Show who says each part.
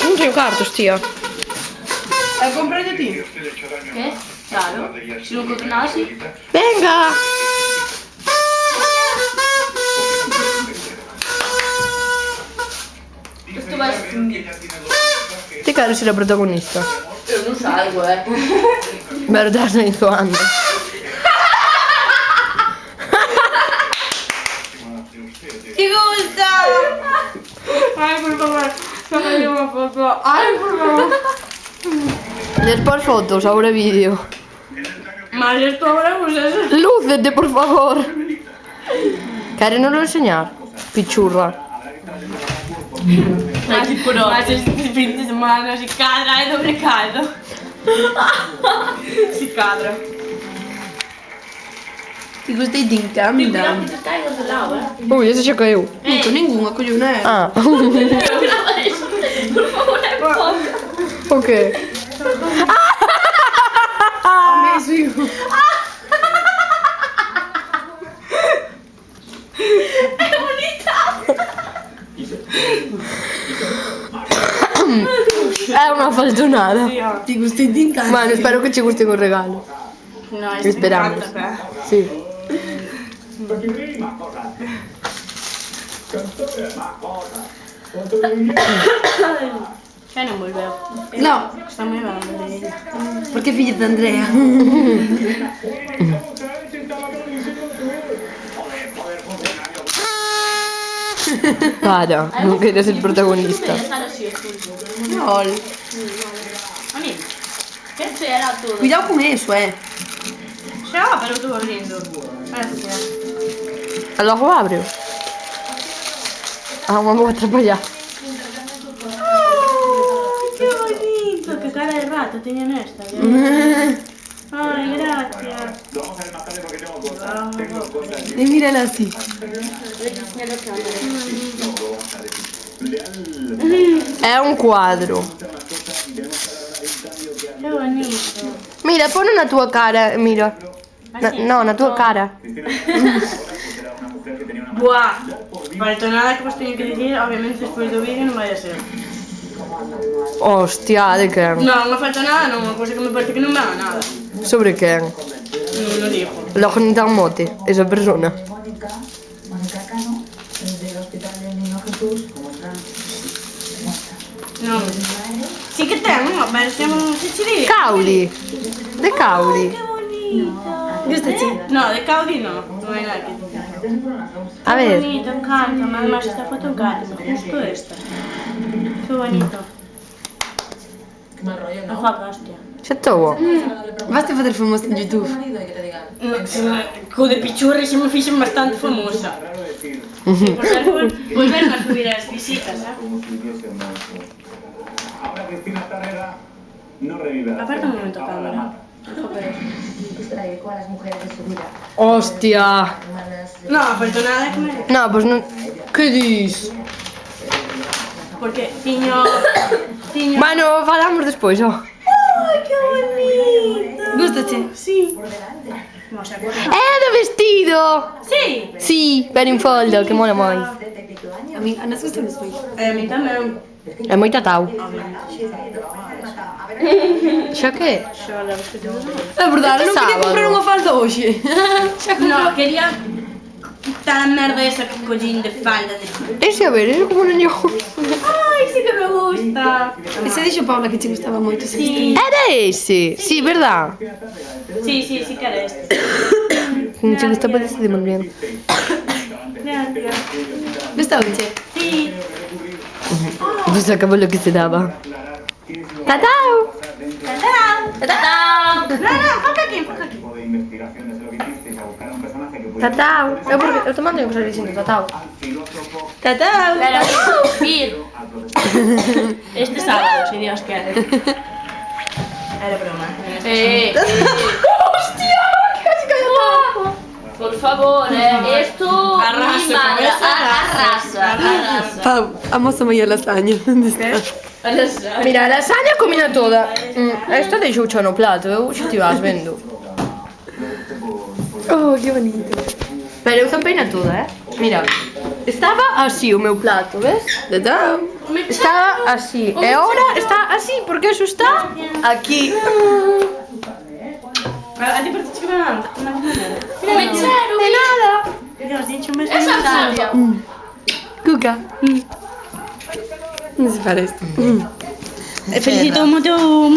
Speaker 1: non teño cartos, tía.
Speaker 2: Comprei a ti.
Speaker 3: ¿Qué? Claro. Si no encuentro nada así.
Speaker 1: Venga!
Speaker 3: Esto va a extinguir.
Speaker 1: Ti quero ser a protagonista.
Speaker 3: Yo no salgo,
Speaker 1: Verdad, sei tu andas.
Speaker 3: ¡Te gusta!
Speaker 2: Ay, por favor. Sácame una foto. Ay, por favor.
Speaker 1: Despois fotos, ahora vídeo.
Speaker 2: Mas esto ahora pues es...
Speaker 1: Lúcete, por favor. Quere non lo enseñar? Pichurra.
Speaker 3: Aquí por otro.
Speaker 2: Mas este fin de semana si cadra è doble caldo. Si cadra.
Speaker 4: Ti gostei di
Speaker 3: Cuidado que
Speaker 4: incanta.
Speaker 3: te caigas del lado,
Speaker 1: Ui, ese xa caiu.
Speaker 4: Nico, ninguna coglione.
Speaker 1: Ah.
Speaker 3: Por favor, è poca.
Speaker 1: O que?
Speaker 4: Ha messo io.
Speaker 3: È bonita.
Speaker 1: È una faltonata.
Speaker 4: Ti gostei di incanta.
Speaker 1: Mano, spero che ci gusti quel regalo.
Speaker 2: No,
Speaker 1: Esperamos. Sì.
Speaker 2: Cioè non volevo.
Speaker 4: No,
Speaker 2: Sta muy grande.
Speaker 4: perché è figlia di Andrea.
Speaker 1: Para, non che eres il protagonista.
Speaker 3: Estar así, escucho.
Speaker 4: Lol.
Speaker 2: Ani.
Speaker 3: Este era todo.
Speaker 4: Cuidado con eso,
Speaker 2: Ya, pero tú abriendo. Ahora sí ya.
Speaker 1: Allora abre. Ah, ma vuoi atrapalhar.
Speaker 2: ¡Ay, qué bonito! ¡Qué cara de rato tenían esta! ¿Ya? ¡Ay, gracias!
Speaker 4: E mírala así.
Speaker 1: È un quadro.
Speaker 2: ¡Qué bonito!
Speaker 1: Mira, pon una tua cara, mira. No, una tua cara.
Speaker 2: ¡Buah! Falta nada que vos teño que decir, obviamente despois do vídeo non vai a ser.
Speaker 1: Hostia, de quen?
Speaker 2: Non, non falta nada, non, unha cousa que me parece que non me haga nada.
Speaker 1: Sobre quen?
Speaker 2: Non digo.
Speaker 1: Logo non ten mote, esa persona.
Speaker 2: Non. Sí que ten unha versión siciliana.
Speaker 1: Caudi. De Caudi.
Speaker 2: ¡Qué bonito!
Speaker 4: Gustaci?
Speaker 2: No, de Caudi no. Non hai nada que decir.
Speaker 1: A
Speaker 2: Qué
Speaker 1: ver.
Speaker 2: bonito, encanta. Además esta foto encanta, justo esta. Qué bonito. No juega, hostia.
Speaker 1: Xa estou.
Speaker 4: Basta fazer famoso no YouTube.
Speaker 2: Co de pichurri se me fixen bastante famosa. Sí, por tal volver a subir as visitas, Aparta un momento a cámara.
Speaker 1: Hostia.
Speaker 2: No, afortunada que me...
Speaker 1: No, pois non... Que dis?
Speaker 2: Porque tiño...
Speaker 1: Bueno, falamos despois, ó.
Speaker 2: Ai, que bonito!
Speaker 4: Gustaci?
Speaker 2: Sí. Vamos a correr.
Speaker 1: É do vestido.
Speaker 2: Sí!
Speaker 1: Sí, pero en folda, que mola moi.
Speaker 4: A mí, a nas gustan os meus.
Speaker 2: A mí tamén.
Speaker 1: É moi tatau. Xa que?
Speaker 2: Xa la vez que tengo.
Speaker 4: É verdade,
Speaker 1: Este
Speaker 4: non quería
Speaker 1: sábado.
Speaker 4: comprar unha falda hoxe.
Speaker 2: No, quería quitar a merda esa que collín de falda de...
Speaker 1: Ese, a ver, ese como non lle
Speaker 2: Ai, sí que me gusta.
Speaker 4: E se dixo Paula que te gustaba moito ese vestido?
Speaker 1: Era ese, sí, verdad?
Speaker 2: Sí, sí, sí que era este.
Speaker 1: Non che gustaba ese de moi bien.
Speaker 2: Gracias.
Speaker 4: Gustauche?
Speaker 2: Sí.
Speaker 1: Non sacavo lo que se daba. Tatau!
Speaker 2: Tatao.
Speaker 3: ¡Tatao!
Speaker 2: No, no, foca aquí, foca aquí.
Speaker 1: Tatau! Eu te mando eu que dicindo tatau. Tatau!
Speaker 3: Espera, ir. Este sábado, si Dios quiere.
Speaker 2: Era broma.
Speaker 3: ¡Hostia! ¡Casi cayó! Por favor, esto
Speaker 2: Arrasa,
Speaker 3: mi madre,
Speaker 2: cabeza,
Speaker 3: arrasa.
Speaker 4: Pau, amósame a lasaña. Onde está?
Speaker 1: Mira, a lasaña comina toda. Esta deixou xa no plato, eu xa ti vas vendo.
Speaker 4: Oh, que bonito.
Speaker 1: Pero eu zampeina toda, Mira, estaba así o meu plato, ves?
Speaker 4: Tatau.
Speaker 1: Estaba así. E ahora está así, porque eso está aquí.
Speaker 2: A ti parece que va una manera.
Speaker 1: De nada.
Speaker 2: Dios, dicho un beso.
Speaker 3: Esa Sandia.
Speaker 4: Cuca. Non si fa resto.
Speaker 2: Felicito molto